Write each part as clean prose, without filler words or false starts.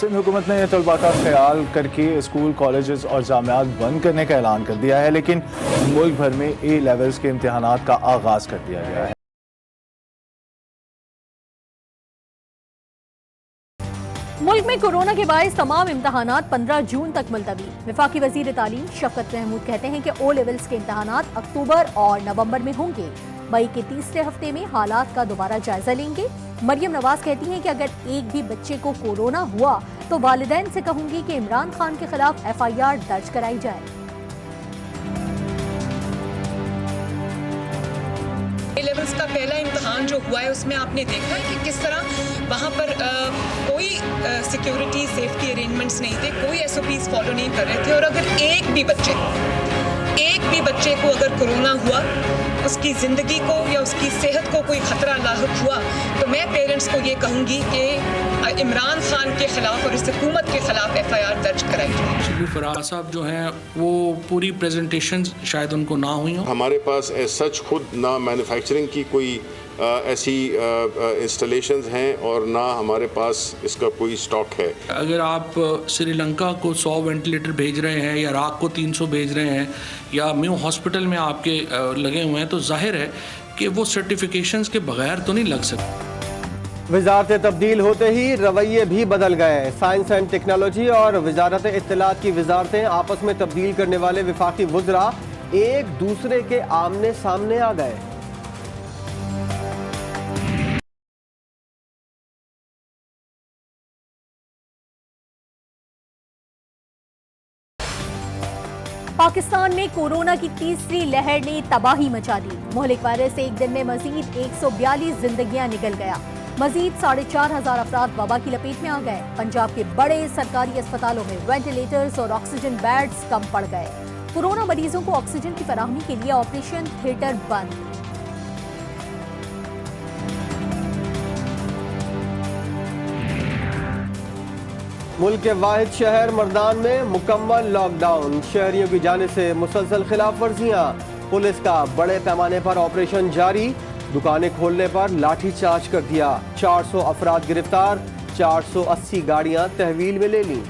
सिंध हुकूमत ने तलबा का ख्याल करके स्कूल, कॉलेजेस और जामियात बंद करने का ऐलान कर दिया है, लेकिन मुल्क भर में ए लेवल्स के इम्तिहानात का आगाज कर दिया गया है। मुल्क में कोरोना के बायस तमाम इम्तहानात 15 जून तक मुलतवी। वफाकी वजीर तालीम शफकत महमूद कहते हैं कि ओ लेवल्स के इम्तहानात अक्टूबर और नवंबर में होंगे। मई के तीसरे हफ्ते में हालात का दोबारा जायजा लेंगे। मरियम नवाज कहती हैं कि अगर एक भी बच्चे को कोरोना हुआ तो वालिदैन से कहूंगी कि इमरान खान के खिलाफ FIR दर्ज कराई जाए। ए लेवल्स का पहला इम्तहान जो हुआ है उसमें आपने देखा है कि किस तरह वहाँ पर कोई सिक्योरिटी सेफ्टी अरेंजमेंट्स नहीं थे, कोई SOPs फॉलो नहीं कर रहे थे। और अगर एक भी बच्चे को अगर कोरोना हुआ, उसकी ज़िंदगी को या उसकी सेहत को कोई ख़तरा लाहिक हुआ, तो मैं पेरेंट्स को ये कहूँगी कि इमरान खान के ख़िलाफ़ और इस हुकूमत के ख़िलाफ़ FIR दर्ज कराई जाए। फराज साहब जो हैं वो पूरी प्रेजेंटेशन शायद उनको ना हुई हो। हमारे पास सच खुद ना मैन्युफैक्चरिंग की कोई ऐसी इंस्टॉलेशंस हैं और ना हमारे पास इसका कोई स्टॉक है। अगर आप श्रीलंका को 100 वेंटिलेटर भेज रहे हैं या इराक को 300 भेज रहे हैं या म्यू हॉस्पिटल में आपके लगे हुए हैं, तो जाहिर है कि वो सर्टिफिकेशंस के बगैर तो नहीं लग सकते। वजारतें तब्दील होते ही रवैये भी बदल गए। साइंस एंड टेक्नोलॉजी और वजारत इत्तलात की वजारतें आपस में तब्दील करने वाले वफाकी वज़रा एक दूसरे के आमने सामने आ गए। पाकिस्तान में कोरोना की तीसरी लहर ने तबाही मचा दी। मोहलिक वायरस से एक दिन में मजीद 142 जिंदगियां निकल गया। मजीद 4,500 अफराद वबा की लपेट में आ गए। पंजाब के बड़े सरकारी अस्पतालों में वेंटिलेटर्स और ऑक्सीजन बेड्स कम पड़ गए। कोरोना मरीजों को ऑक्सीजन की फराहमी के लिए ऑपरेशन थिएटर बंद। मुल्क के वाहिद शहर मर्दान में मुकम्मल लॉकडाउन। शहरियों की जानिब से मुसलसल खिलाफ वर्जियाँ। पुलिस का बड़े पैमाने पर ऑपरेशन जारी। दुकानें खोलने पर लाठी चार्ज कर दिया। 400 अफराद गिरफ्तार, 480 गाड़ियां तहवील में ले ली।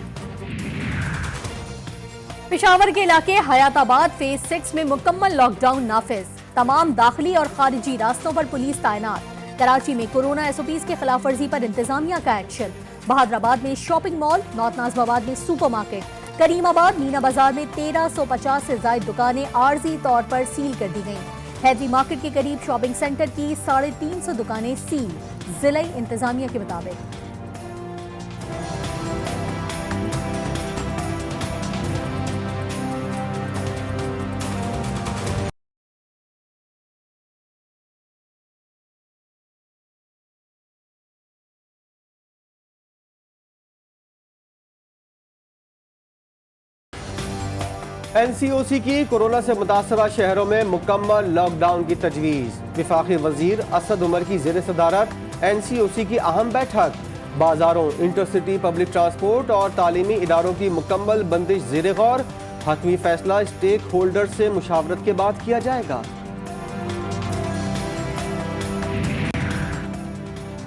पेशावर के इलाके हयाताबाद फेज 6 में मुकम्मल लॉकडाउन नाफिज। तमाम दाखिली और खारिजी रास्तों पर पुलिस तैनात। कराची में कोरोना SOPs के खिलाफ वर्जी पर इंतजामिया का एक्शन। बहादुराबाद में शॉपिंग मॉल, नॉर्थ नाज़िमाबाद में सुपरमार्केट, करीमाबाद मीना बाजार में 1350 से ज्यादा दुकानें आर्जी तौर पर सील कर दी गईं। हैदरी मार्केट के करीब शॉपिंग सेंटर की 350 दुकानें सील, जिला इंतजामिया के मुताबिक। NCOC की कोरोना से मुतासरा शहरों में मुकम्मल लॉकडाउन की तजवीज़। वफाकी वजीर असद उमर की ज़ेर सदारत NCOC की अहम बैठक। बाजारों, इंटरसिटी पब्लिक ट्रांसपोर्ट और तालीमी इदारों की मुकम्मल बंदिश ज़ेर गौर। हतमी फैसला स्टेक होल्डर से मुशावरत के बाद किया जाएगा।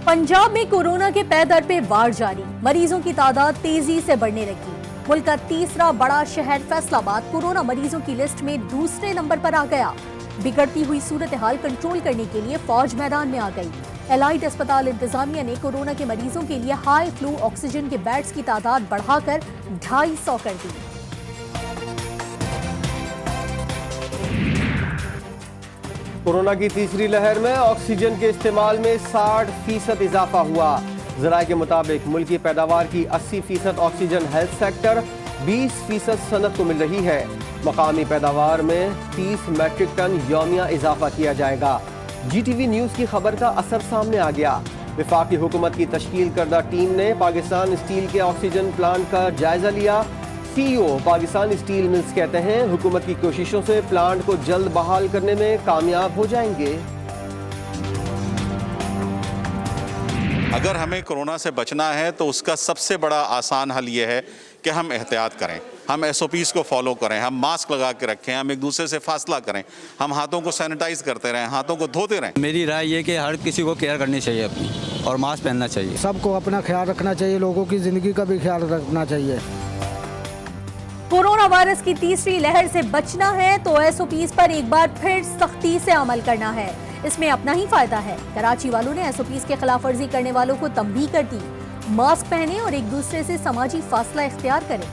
पंजाब में कोरोना के पै दर पे वार जारी। मरीजों की तादाद तेजी से बढ़ने लगी। मुल्क का तीसरा बड़ा शहर फैसलाबाद कोरोना मरीजों की लिस्ट में दूसरे नंबर पर आ गया। बिगड़ती हुई सूरत हाल कंट्रोल करने के लिए फौज मैदान में आ गई। एलाइड अस्पताल इंतजामिया ने कोरोना के मरीजों के लिए हाई फ्लू ऑक्सीजन के बेड्स की तादाद बढ़ाकर 250 कर दी। कोरोना की तीसरी लहर में ऑक्सीजन के इस्तेमाल में 60% इजाफा हुआ। ज़राए के मुताबिक मुल्क की पैदावार की 80% ऑक्सीजन हेल्थ सेक्टर, 20% सनत को मिल रही है। मकामी पैदावार में 30 मैट्रिक टन यौमिया इजाफा किया जाएगा। GTV न्यूज़ की खबर का असर सामने आ गया। वफाकी हुकूमत की तश्कील करदा टीम ने पाकिस्तान स्टील के ऑक्सीजन प्लांट का जायजा लिया। CEO पाकिस्तान स्टील मिल्स कहते हैं हुकूमत की कोशिशों से प्लांट को जल्द बहाल करने में कामयाब हो जाएंगे। अगर हमें कोरोना से बचना है तो उसका सबसे बड़ा आसान हल ये है कि हम एहतियात करें। हम SOPs को फॉलो करें, हम मास्क लगा के रखें, हम एक दूसरे से फासला करें, हम हाथों को सैनिटाइज करते रहें, हाथों को धोते रहें। मेरी राय ये कि हर किसी को केयर करनी चाहिए अपनी, और मास्क पहनना चाहिए। सबको अपना ख्याल रखना चाहिए, लोगों की ज़िंदगी का भी ख्याल रखना चाहिए। कोरोना वायरस की तीसरी लहर से बचना है तो SOPs पर एक बार फिर सख्ती से अमल करना है। इसमें अपना ही फायदा है। कराची वालों ने SOPs के खिलाफ वर्जी करने वालों को तंबीह कर दी। मास्क पहने और एक दूसरे से समाजी फासला इख्तियार करें।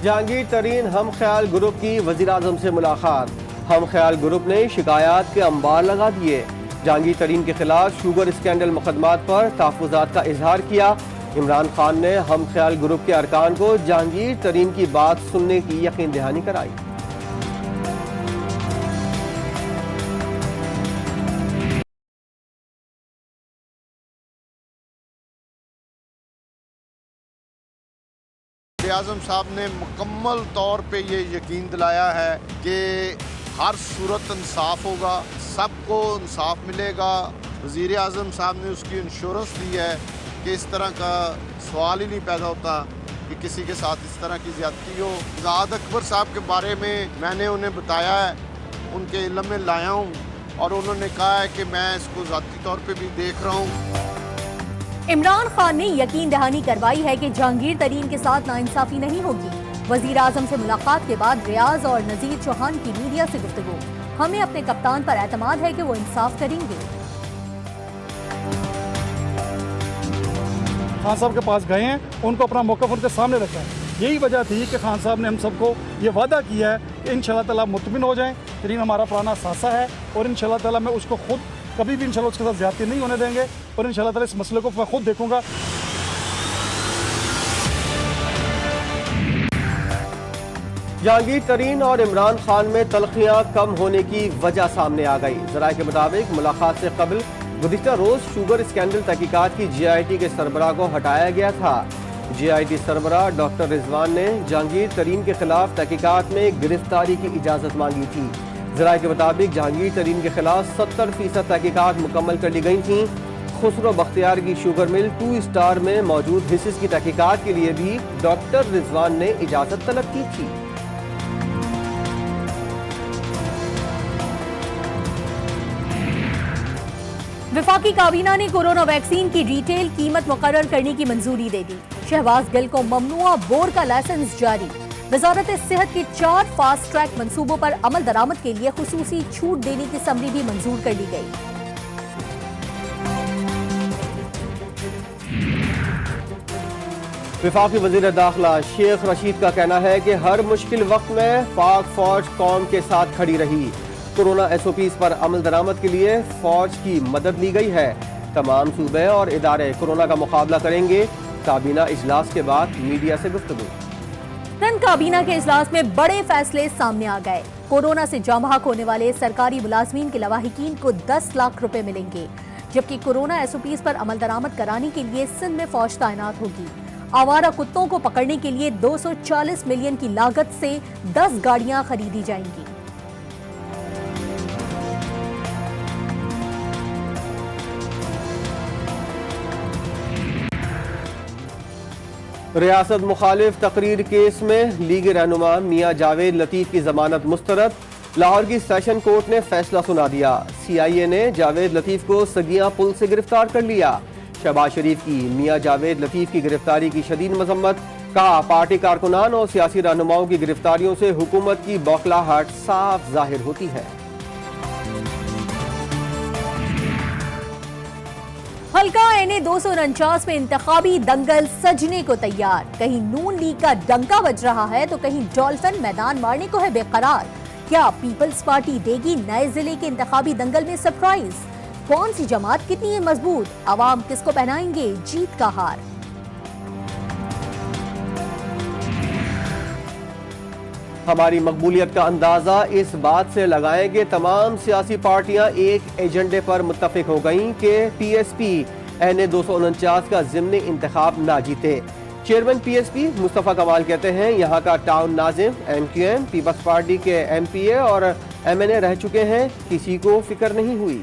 जहांगीर तरीन हम ख्याल ग्रुप की वज़ीर-ए-आज़म से मुलाकात। हम ख्याल ग्रुप ने शिकायत के अंबार लगा दिए। जहांगीर तरीन के खिलाफ शुगर स्कैंडल मुकदमात पर तहफ़्फ़ुज़ात का इजहार किया। इमरान खान ने हम ख्याल ग्रुप के अरकान को जहांगीर तरीन की बात सुनने की यकीन दहानी कराई। आज़म साहब ने मुकम्मल तौर पे ये यकीन दिलाया है कि हर सूरत इंसाफ होगा, सबको इंसाफ मिलेगा। वज़ीर आज़म साहब ने उसकी इंश्योरेंस दी है कि इस तरह का सवाल ही नहीं पैदा होता कि किसी के साथ इस तरह की ज़्यादती हो। ज़ाद अकबर साहब के बारे में मैंने उन्हें बताया है, उनके इल्म में लाया हूँ, और उन्होंने कहा है कि मैं इसको ज़ाती तौर पर भी देख रहा हूँ। इमरान खान ने यकीन दहानी करवाई है कि जहांगीर तरीन के साथ नाइंसाफी नहीं होगी। वजीर आजम से मुलाकात के बाद रियाज और नजीर चौहान की मीडिया से गुफ्तगू। हमें अपने कप्तान पर एतमाद है कि वो इंसाफ करेंगे। खान साहब के पास गए हैं, उनको अपना मौक़िफ़ उनके सामने रखा है। यही वजह थी कि खान साहब ने हम सबको ये वादा किया है कि इंशाअल्लाह ताला मुतमिन हो जाएं। तरीन हमारा पुराना सासा है और इंशाअल्लाह ताला मैं उसको खुद कभी भी इंशाअल्लाह उसके साथ ज़्यादती नहीं होने देंगे, और इंशाअल्लाह ताला इस मसले को मैं खुद देखूंगा। जहांगीर तरीन और इमरान खान में तलखियां कम होने की वजह सामने आ गई। ज़राए के मुताबिक मुलाकात से कबल गुज़िश्ता रोज़ शुगर स्कैंडल तहकीकात की GIT के सरबराह को हटाया गया था। GIT सरबराह डॉक्टर रिजवान ने जहांगीर तरीन के खिलाफ तहकीकात में गिरफ्तारी की इजाज़त मांगी थी। ज़राए के मुताबिक जहांगीर तरीन के खिलाफ 70% तहकीकात मुकम्मल कर ली गई थीं। खुसरो बख्तियार की शुगर मिल 2 स्टार में मौजूद हिस्सेस की तहकीकात के लिए भी डॉक्टर रिजवान ने इजाज़त तलब की थी। वफाकी काबीना ने कोरोना वैक्सीन की रिटेल कीमत मुकर्रर करने की मंजूरी दे दी। शहबाज गिल को ममनुआ बोर का लाइसेंस जारी। वजारत सेहत के 4 फास्ट ट्रैक मंसूबों पर अमल दरामद के लिए खुसूसी छूट देने की समरी भी मंजूर कर ली गई। वफाकी वज़ीर दाखिला शेख रशीद का कहना है कि हर मुश्किल वक्त में पाक फौज कौम के साथ खड़ी रही। कोरोना SOPs पर अमल दरामद के लिए फौज की मदद ली गई है। तमाम सूबे और इदारे कोरोना का मुकाबला करेंगे। काबीना इजलास के बाद मीडिया से गुफ्तगू। काबीना के इजलास में बड़े फैसले सामने आ गए। कोरोना से जाँ बहक होने वाले सरकारी मुलाजमीन के लवाहिकीन को 10 लाख रुपए मिलेंगे, जबकि कोरोना SOPs पर अमल दरामद कराने के लिए सिंध में फौज तैनात होगी। आवारा कुत्तों को पकड़ने के लिए 240 मिलियन की लागत से 10 गाड़ियां खरीदी जाएंगी। रियासत मुखालिफ तकरीर केस में लीग रहनुमा मियां जावेद लतीफ की जमानत मुस्तरद। लाहौर की सेशन कोर्ट ने फैसला सुना दिया। CIA ने जावेद लतीफ को सगियां पुल से गिरफ्तार कर लिया। शहबाज शरीफ की मियां जावेद लतीफ की गिरफ्तारी की शदीद मजम्मत। कहा, पार्टी कारकुनान और सियासी रहनुमाओं की गिरफ्तारियों से हुकूमत की बौखलाहट साफ जाहिर होती है। हल्का NA 249 में इंतखाबी दंगल सजने को तैयार। कहीं नून लीग का डंका बज रहा है तो कहीं डॉल्फिन मैदान मारने को है बेकरार। क्या पीपल्स पार्टी देगी नए जिले के इंतखाबी दंगल में सरप्राइज? कौन सी जमात कितनी है मजबूत? अवाम किसको पहनाएंगे जीत का हार? हमारी मकबूलियत का अंदाजा इस बात से लगाएं कि तमाम सियासी पार्टियां एक एजेंडे पर मुत्तफिक हो गईं कि PSP NA 249 का ज़िमनी इंतखाब ना जीते। चेयरमैन PSP मुस्तफ़ा कमाल कहते हैं यहाँ का टाउन नाजिम MQM पीपल्स पार्टी के MPA और MNA रह चुके हैं, किसी को फिक्र नहीं हुई।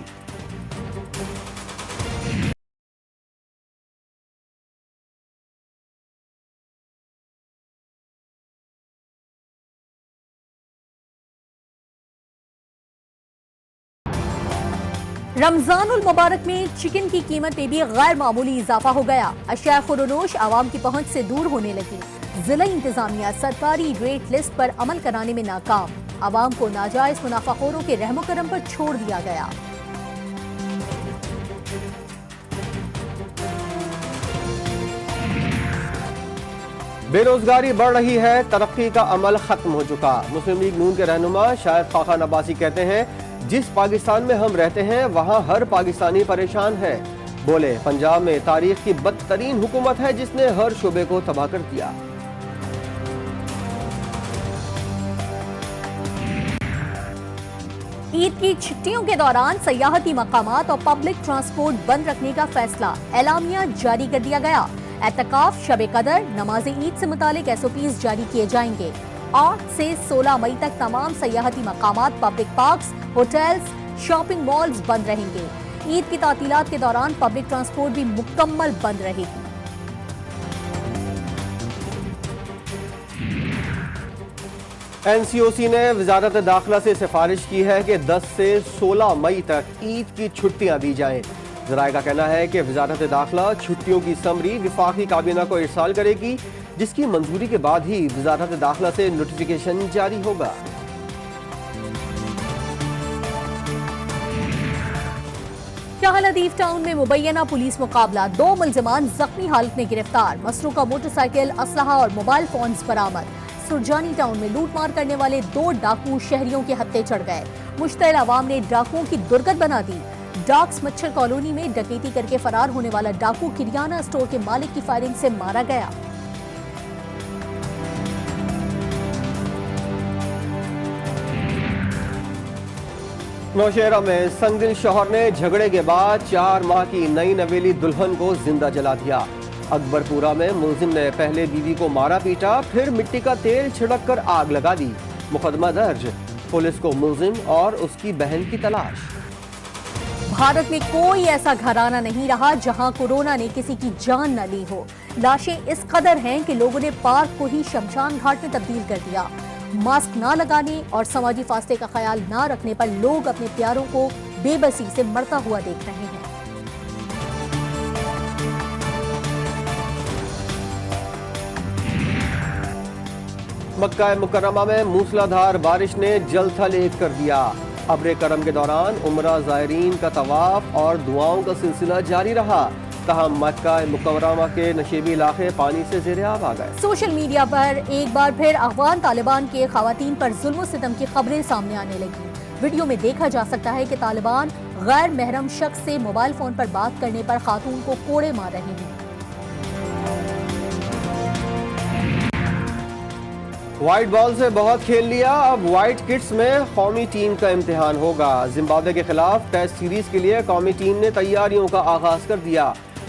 रमजानुल मुबारक में चिकन की कीमत में भी गैर मामूली इजाफा हो गया। अशिया खुरोनोश आवाम की पहुंच से दूर होने लगी। जिला इंतजामिया सरकारी रेट लिस्ट पर अमल कराने में नाकाम। आवाम को नाजायज मुनाफाखोरों के रहमो करम पर छोड़ दिया गया। बेरोजगारी बढ़ रही है, तरक्की का अमल खत्म हो चुका। मुस्लिम लीग नून के रहनुमा शायद खाखान अब्बासी कहते हैं जिस पाकिस्तान में हम रहते हैं वहां हर पाकिस्तानी परेशान है। बोले पंजाब में तारीख की बदतरीन हुकूमत है जिसने हर शोबे को तबाह कर दिया। ईद की छुट्टियों के दौरान सयाहती मकामात और पब्लिक ट्रांसपोर्ट बंद रखने का फैसला एलामिया जारी कर दिया गया। एतकाफ, शब कदर, नमाज ईद से मुतालिक SOPs जारी किए जाएंगे। 8 से 16 मई तक तमाम सयाहती मकामात, public parks, hotels, shopping malls बंद रहेंगे। ईद की तातीलात के दौरान पब्लिक ट्रांसपोर्ट भी मुकम्मल बंद रहेगी। NCOC ने वजारत दाखिला से सिफारिश की है कि 10 से 16 मई तक ईद की छुट्टियां दी जाएं। ज़राए का कहना है कि वजारत दाखिला छुट्टियों की समरी विफाकी काबीना को इरसाल करेगी, जिसकी मंजूरी के बाद ही वजारत दाखिला से नोटिफिकेशन जारी होगा। शाह लतीफ टाउन में मुबैना पुलिस मुकाबला, 2 मुल्जिमान जख्मी हालत में गिरफ्तार। मसरूका मोटरसाइकिल, असलहा और मोबाइल फोन्स बरामद। सुरजानी टाउन में लूटमार करने वाले 2 डाकू शहरियों के हत्थे चढ़ गए। मुश्तइल अवाम ने डाकुओं की दुर्गत बना दी। डाक्स मच्छर कॉलोनी में डकैती करके फरार होने वाला डाकू किरियाना स्टोर के मालिक की फायरिंग से मारा गया। नौशहरा में संगदिल शौहर ने झगड़े के बाद 4 माह की नई नवेली दुल्हन को जिंदा जला दिया। अकबरपुरा में मुलजिम ने पहले बीवी को मारा पीटा, फिर मिट्टी का तेल छिड़क कर आग लगा दी। मुकदमा दर्ज, पुलिस को मुलजिम और उसकी बहन की तलाश। भारत में कोई ऐसा घराना नहीं रहा जहां कोरोना ने किसी की जान न ली हो। लाशें इस कदर हैं कि लोगों ने पार्क को ही शमशान घाट में तब्दील कर दिया। मास्क ना लगाने और समाजी फासले का ख्याल ना रखने पर लोग अपने प्यारों को बेबसी से मरता हुआ देख रहे हैं। मक्का मुकर्रमा में मूसलाधार बारिश ने जलथल एक कर दिया। अब्रे करम के दौरान उमरा ज़ायरीन का तवाफ और दुआओं का सिलसिला जारी रहा। तहम मक्का मुकर्रमा के नशेबी इलाके पानी से ज़ेरे आब आ गए। सोशल मीडिया पर एक बार फिर अफगान तालिबान के खवातीन पर जुल्म सितम की खबरें सामने आने लगी। वीडियो में देखा जा सकता है कि तालिबान गैर महरम शख्स से मोबाइल फोन पर बात करने पर खातून को कोड़े मार रहे हैं। व्हाइट बॉल से बहुत खेल लिया, अब व्हाइट किट्स में कौमी टीम का इम्तिहान होगा। जिम्बाब्वे के खिलाफ टेस्ट सीरीज के लिए कौमी टीम ने तैयारियों का आगाज कर दिया।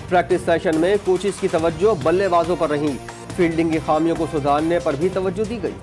प्रैक्टिस सेशन में कोचेस की तवज्जो बल्लेबाजों पर रही। फील्डिंग की खामियों को सुधारने पर भी तवज्जो दी गई।